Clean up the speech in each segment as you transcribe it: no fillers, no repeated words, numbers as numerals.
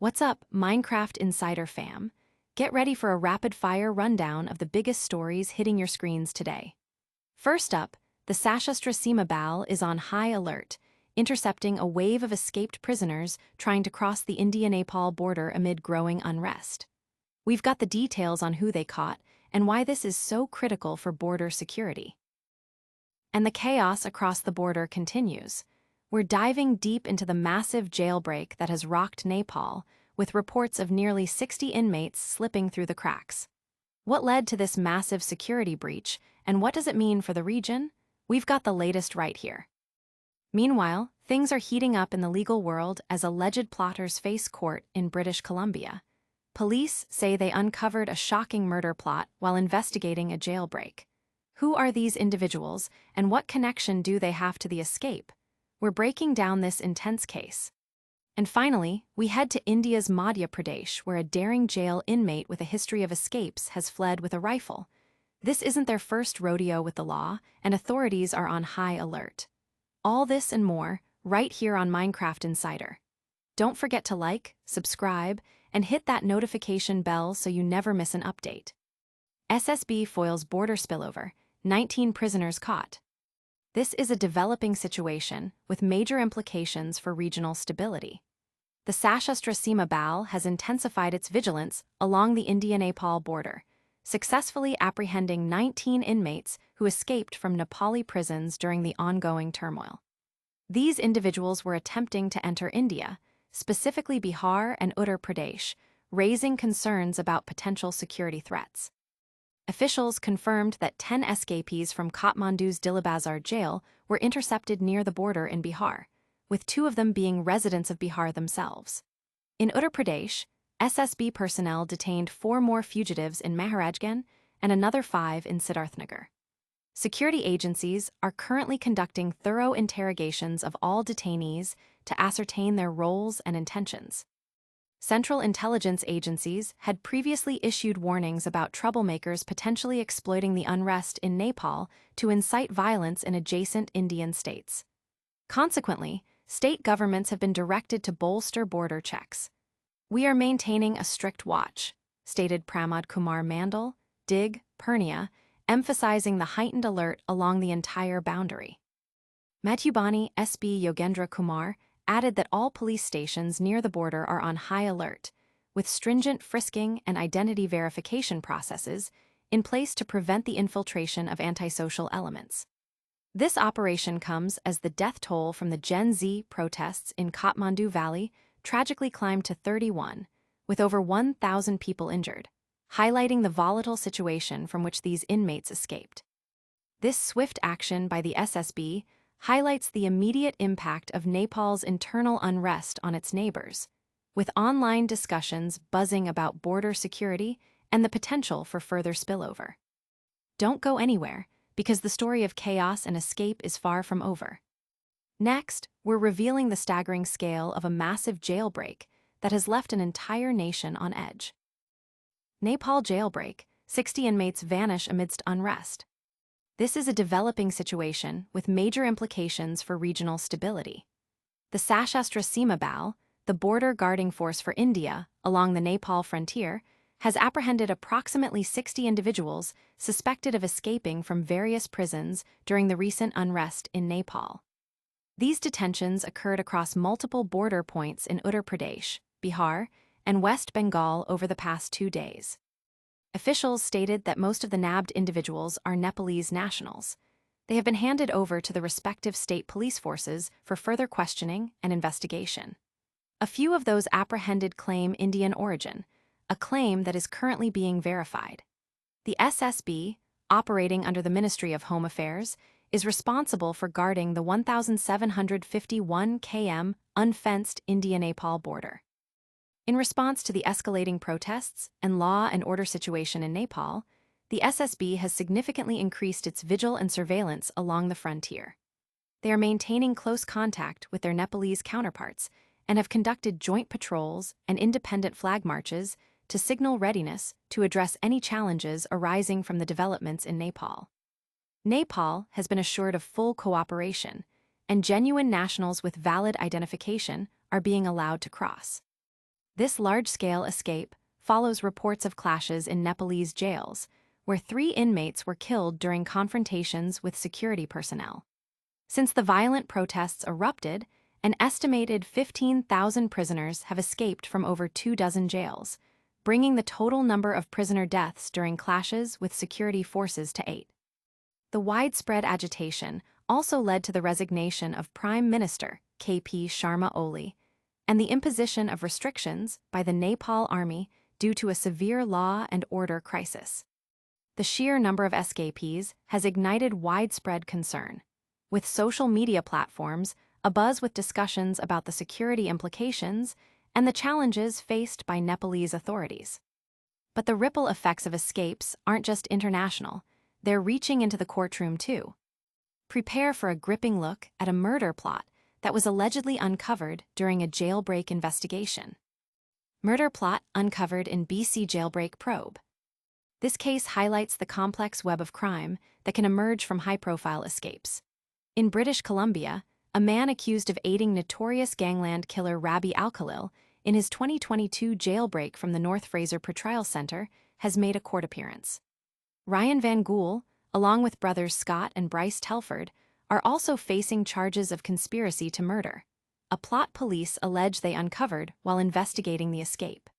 What's up, Minecraft Insider fam? Get ready for a rapid-fire rundown of the biggest stories hitting your screens today. First up, the Sashastra Seema Bal is on high alert, intercepting a wave of escaped prisoners trying to cross the India-Nepal border amid growing unrest. We've got the details on who they caught and why this is so critical for border security. And the chaos across the border continues. We're diving deep into the massive jailbreak that has rocked Nepal, with reports of nearly 60 inmates slipping through the cracks. What led to this massive security breach, and what does it mean for the region? We've got the latest right here. Meanwhile, things are heating up in the legal world as alleged plotters face court in British Columbia. Police say they uncovered a shocking murder plot while investigating a jailbreak. Who are these individuals, and what connection do they have to the escape? We're breaking down this intense case. And finally, we head to India's Madhya Pradesh, where a daring jail inmate with a history of escapes has fled with a rifle. This isn't their first rodeo with the law, and authorities are on high alert. All this and more, right here on Minecraft Insider. Don't forget to like, subscribe, and hit that notification bell so you never miss an update. SSB Foils Border Spillover, 19 prisoners caught. This is a developing situation with major implications for regional stability. The Sashastra Seema Bal has intensified its vigilance along the India-Nepal border, successfully apprehending 19 inmates who escaped from Nepali prisons during the ongoing turmoil. These individuals were attempting to enter India, specifically Bihar and Uttar Pradesh, raising concerns about potential security threats. Officials confirmed that 10 escapees from Kathmandu's Dilibazar jail were intercepted near the border in Bihar, with 2 of them being residents of Bihar themselves. In Uttar Pradesh, SSB personnel detained 4 more fugitives in Maharajganj and another 5 in Siddharthnagar. Security agencies are currently conducting thorough interrogations of all detainees to ascertain their roles and intentions. Central intelligence agencies had previously issued warnings about troublemakers potentially exploiting the unrest in Nepal to incite violence in adjacent Indian states. Consequently, state governments have been directed to bolster border checks. "We are maintaining a strict watch," stated Pramod Kumar Mandal, DIG, Purnia, emphasizing the heightened alert along the entire boundary. Madhubani SB Yogendra Kumar added that all police stations near the border are on high alert, with stringent frisking and identity verification processes in place to prevent the infiltration of antisocial elements. This operation comes as the death toll from the Gen Z protests in Kathmandu Valley tragically climbed to 31, with over 1,000 people injured, highlighting the volatile situation from which these inmates escaped. This swift action by the SSB highlights the immediate impact of Nepal's internal unrest on its neighbors, with online discussions buzzing about border security and the potential for further spillover. Don't go anywhere, because the story of chaos and escape is far from over. Next, we're revealing the staggering scale of a massive jailbreak that has left an entire nation on edge. Nepal Jailbreak, 60 inmates vanish amidst unrest. This is a developing situation with major implications for regional stability. The Sashastra Seema Bal, the border guarding force for India along the Nepal frontier, has apprehended approximately 60 individuals suspected of escaping from various prisons during the recent unrest in Nepal. These detentions occurred across multiple border points in Uttar Pradesh, Bihar, and West Bengal over the past 2 days. Officials stated that most of the nabbed individuals are Nepalese nationals. They have been handed over to the respective state police forces for further questioning and investigation. A few of those apprehended claim Indian origin, a claim that is currently being verified. The SSB, operating under the Ministry of Home Affairs, is responsible for guarding the 1,751 km unfenced India-Nepal border. In response to the escalating protests and law and order situation in Nepal, the SSB has significantly increased its vigil and surveillance along the frontier. They are maintaining close contact with their Nepalese counterparts and have conducted joint patrols and independent flag marches to signal readiness to address any challenges arising from the developments in Nepal. Nepal has been assured of full cooperation, and genuine nationals with valid identification are being allowed to cross. This large-scale escape follows reports of clashes in Nepalese jails, where 3 inmates were killed during confrontations with security personnel. Since the violent protests erupted, an estimated 15,000 prisoners have escaped from over 24 jails, bringing the total number of prisoner deaths during clashes with security forces to 8. The widespread agitation also led to the resignation of Prime Minister KP Sharma Oli and the imposition of restrictions by the Nepal Army due to a severe law and order crisis. The sheer number of escapees has ignited widespread concern, with social media platforms abuzz with discussions about the security implications and the challenges faced by Nepalese authorities. But the ripple effects of escapes aren't just international, they're reaching into the courtroom too. Prepare for a gripping look at a murder plot that was allegedly uncovered during a jailbreak investigation. Murder plot uncovered in BC jailbreak probe. This case highlights the complex web of crime that can emerge from high-profile escapes. In British Columbia, a man accused of aiding notorious gangland killer Rabi Alkhalil in his 2022 jailbreak from the North Fraser Pretrial Center has made a court appearance. Ryan Van Gool, along with brothers Scott and Bryce Telford, are also facing charges of conspiracy to murder, a plot police allege they uncovered while investigating the escape.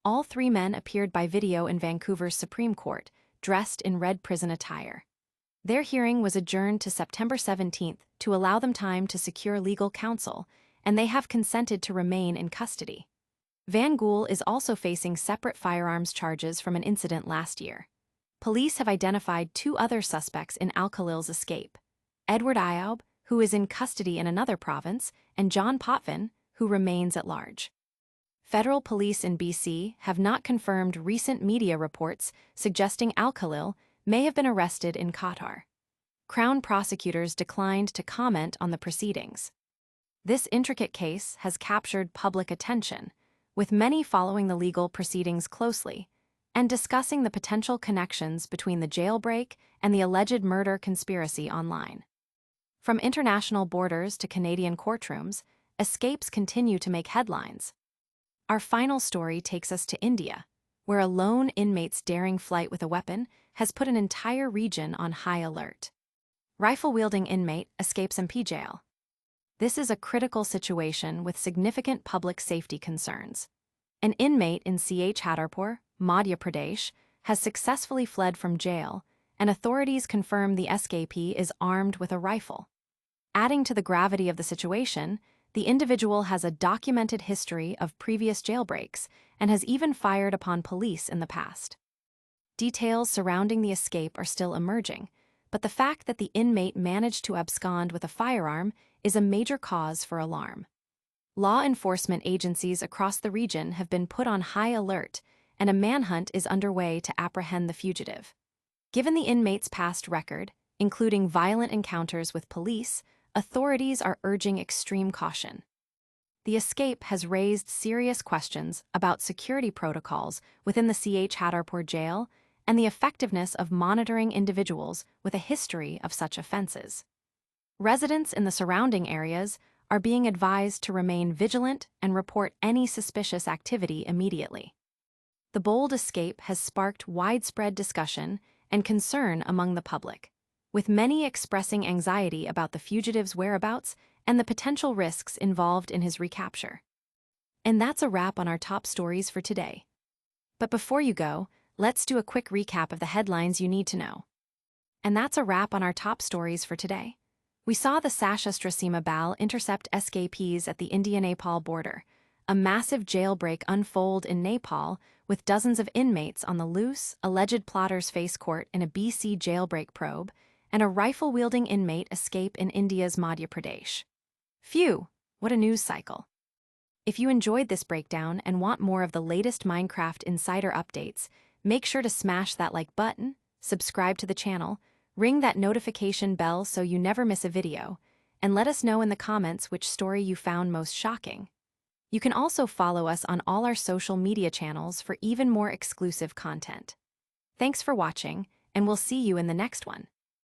All 3 men appeared by video in Vancouver's Supreme Court, dressed in red prison attire. Their hearing was adjourned to September 17 to allow them time to secure legal counsel, and they have consented to remain in custody. Van Gool is also facing separate firearms charges from an incident last year. Police have identified 2 other suspects in Alkhalil's escape: Edward Iob, who is in custody in another province, and John Potvin, who remains at large. Federal police in BC have not confirmed recent media reports suggesting Alkhalil may have been arrested in Qatar. Crown prosecutors declined to comment on the proceedings. This intricate case has captured public attention, with many following the legal proceedings closely and discussing the potential connections between the jailbreak and the alleged murder conspiracy online. From international borders to Canadian courtrooms, escapes continue to make headlines. Our final story takes us to India, where a lone inmate's daring flight with a weapon has put an entire region on high alert. Rifle-wielding inmate escapes MP jail. This is a critical situation with significant public safety concerns. An inmate in Chhatarpur, Madhya Pradesh, has successfully fled from jail, and authorities confirm the escapee is armed with a rifle. Adding to the gravity of the situation, the individual has a documented history of previous jailbreaks and has even fired upon police in the past. Details surrounding the escape are still emerging, but the fact that the inmate managed to abscond with a firearm is a major cause for alarm. Law enforcement agencies across the region have been put on high alert, and a manhunt is underway to apprehend the fugitive. Given the inmate's past record, including violent encounters with police, authorities are urging extreme caution. The escape has raised serious questions about security protocols within the Chhatarpur jail and the effectiveness of monitoring individuals with a history of such offenses. Residents in the surrounding areas are being advised to remain vigilant and report any suspicious activity immediately. The bold escape has sparked widespread discussion and concern among the public, with many expressing anxiety about the fugitive's whereabouts and the potential risks involved in his recapture. And that's a wrap on our top stories for today. But before you go, let's do a quick recap of the headlines you need to know. And that's a wrap on our top stories for today. We saw the Sashastra Seema Bal intercept escapees at the India-Nepal border, a massive jailbreak unfold in Nepal with dozens of inmates on the loose, alleged plotters face court in a BC jailbreak probe, and a rifle-wielding inmate escape in India's Madhya Pradesh. Phew, what a news cycle. If you enjoyed this breakdown and want more of the latest Minecraft Insider updates, make sure to smash that like button, subscribe to the channel, ring that notification bell so you never miss a video, and let us know in the comments which story you found most shocking. You can also follow us on all our social media channels for even more exclusive content. Thanks for watching, and we'll see you in the next one.